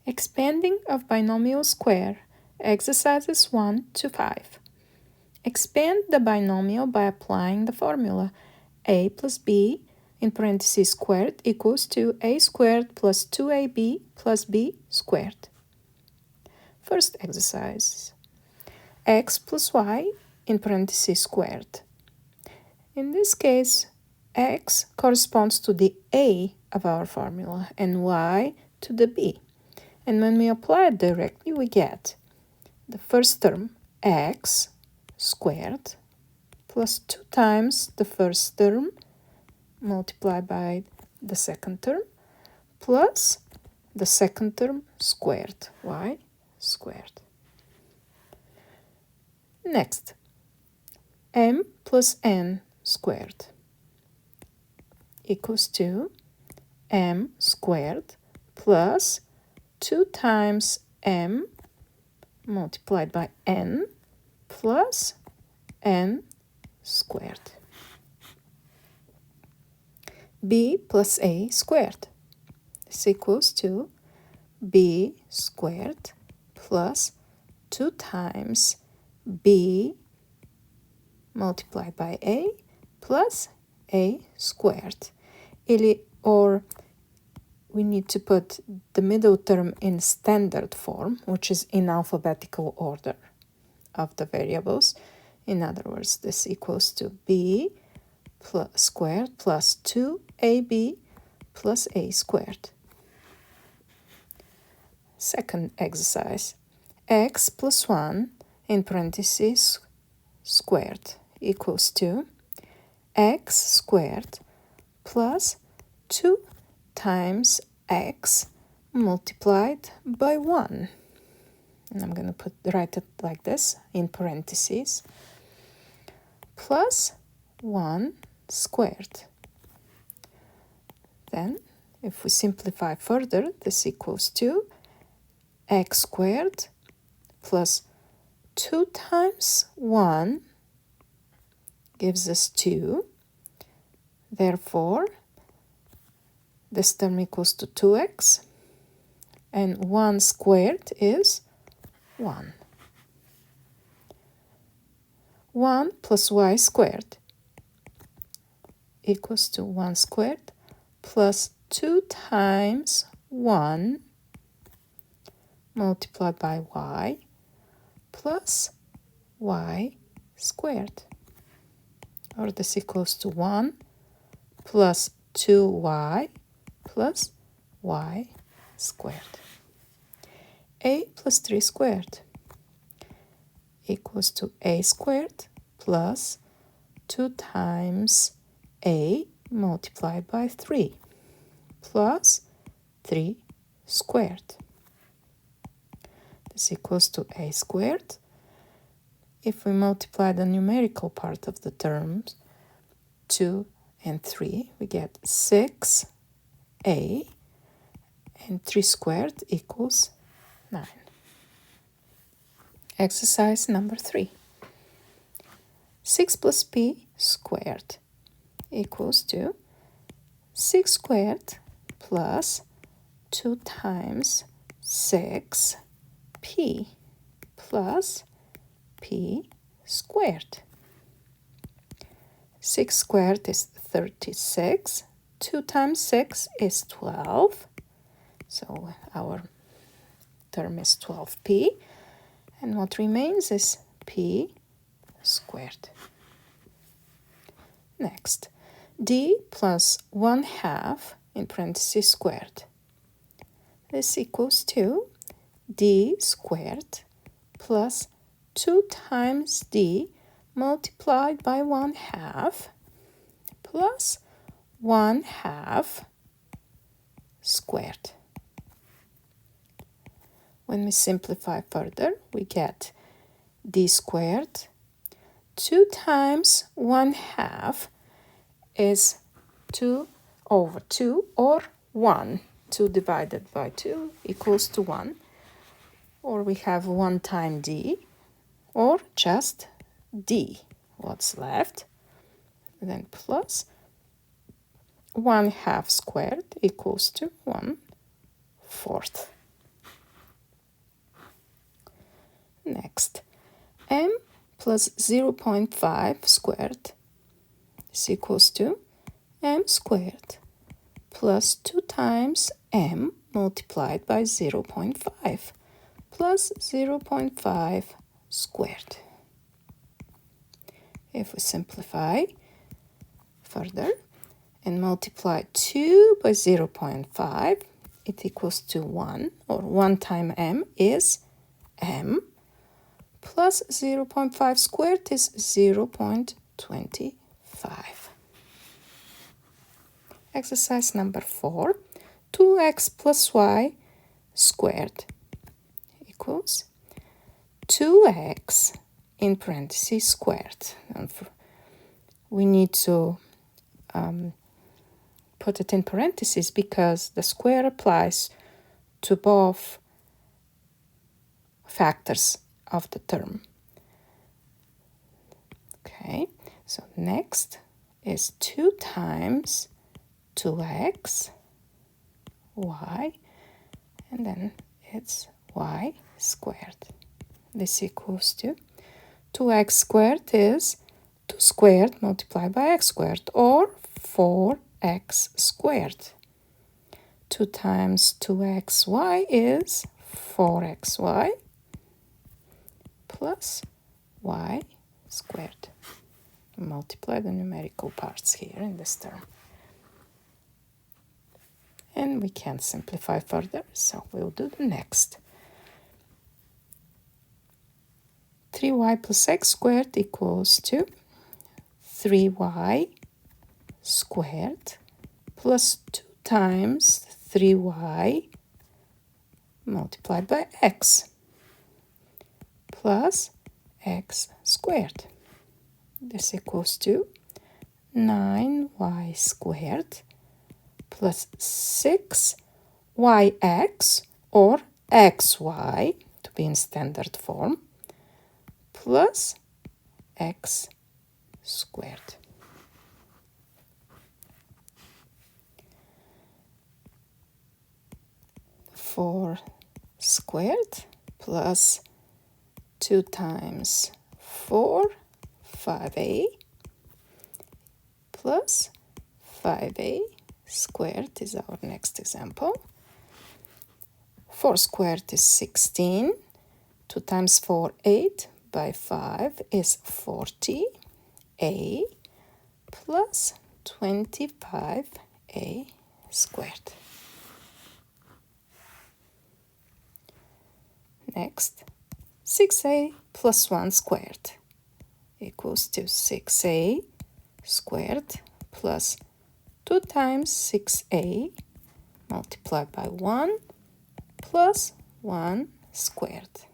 Expanding of binomial square, exercises 1 to 5. Expand the binomial by applying the formula a plus b in parentheses squared equals to a squared plus 2ab plus b squared. First exercise, x plus y in parentheses squared. In this case, x corresponds to the a of our formula and y to the b. And when we apply it directly, we get the first term, x squared, plus 2 times the first term multiplied by the second term, plus the second term squared, y squared. Next, m plus n squared equals to m squared plus 2 times m multiplied by n plus n squared. b plus a squared is equals to b squared plus 2 times b multiplied by a plus a squared. Or we need to put the middle term in standard form, which is in alphabetical order of the variables. In other words, this equals to b squared plus 2ab plus a squared. Second exercise, x plus 1 in parentheses squared equals to x squared plus 2 times x multiplied by 1. And I'm going to write it like this in parentheses, plus 1 squared. Then, if we simplify further, this equals to x squared plus 2 times 1 gives us 2. Therefore, this term equals to 2x, and 1 squared is 1. 1 plus y squared equals to 1 squared plus 2 times 1 multiplied by y plus y squared. Or this equals to 1 plus 2y plus y squared. a plus 3 squared equals to a squared plus 2 times a multiplied by 3 plus 3 squared. This equals to a squared. If we multiply the numerical part of the terms, 2 and 3, we get 6a, and 3 squared equals 9. Exercise number 3. 6 plus p squared equals to 6 squared plus 2 times 6p plus p squared. 6 squared is 36. 2 times 6 is 12. So our term is 12p. And what remains is p squared. Next, d plus 1/2 in parentheses squared. This equals to d squared plus 2 times d multiplied by 1/2 plus 1/2 squared. When we simplify further, we get d squared. 2 times 1/2 is 2 over 2 or 1. 2 divided by 2 equals to 1. Or we have 1 time d, or just d, what's left. Then plus 1/2 squared equals to 1/4. m plus 0.5 squared is equals to m squared plus 2 times m multiplied by 0.5 plus 0.5 squared. If we simplify further and multiply 2 by 0.5, it equals to 1, or 1 times m is m, plus 0.5 squared is 0.25. Exercise number 4, 2x plus y squared equals 2x in parentheses squared. And we need to put it in parentheses because the square applies to both factors of the term. Okay, so next is 2 times 2x, y, and then it's y squared. This equals to 2x squared is 2 squared multiplied by x squared, or 4x squared. 2 times 2xy is 4xy plus y squared. Multiply the numerical parts here in this term. And we can simplify further, so we'll do the next. 3y plus x squared equals to 3y squared plus 2 times 3y multiplied by x plus x squared. This equals to 9y squared plus 6yx, or xy to be in standard form, plus x squared. Four squared plus 2 times 4, 5a, plus 5a squared is our next example. 4 squared is 16. 2 times 4, 8 by 5 is 40a plus 25a squared. Next, 6a plus 1 squared equals to 6a squared plus 2 times 6a multiplied by 1 plus 1 squared.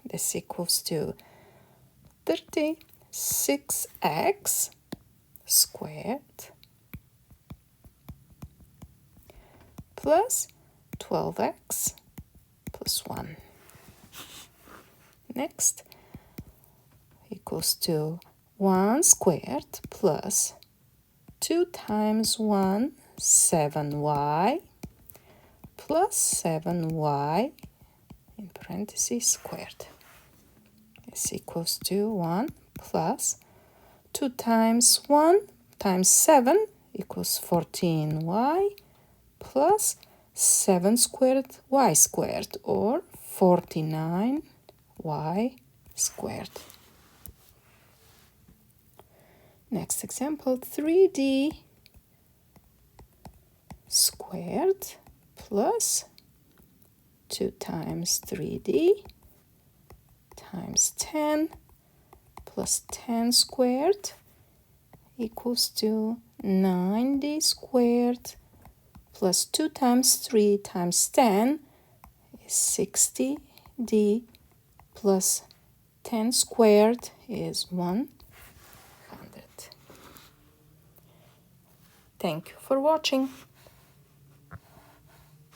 This equals to 36x squared plus 12x plus 1. Next, equals to 1 squared plus 2 times 1, 7y, plus 7y in parentheses squared. This equals to 1 plus 2 times 1 times 7 equals 14y plus 7 squared y squared, or 49y squared. Next example, 3d squared plus 2 times 3d times 10 plus 10 squared equals to 9d squared plus 2 times 3 times 10 is 60d plus 10 squared is 100. Thank you for watching.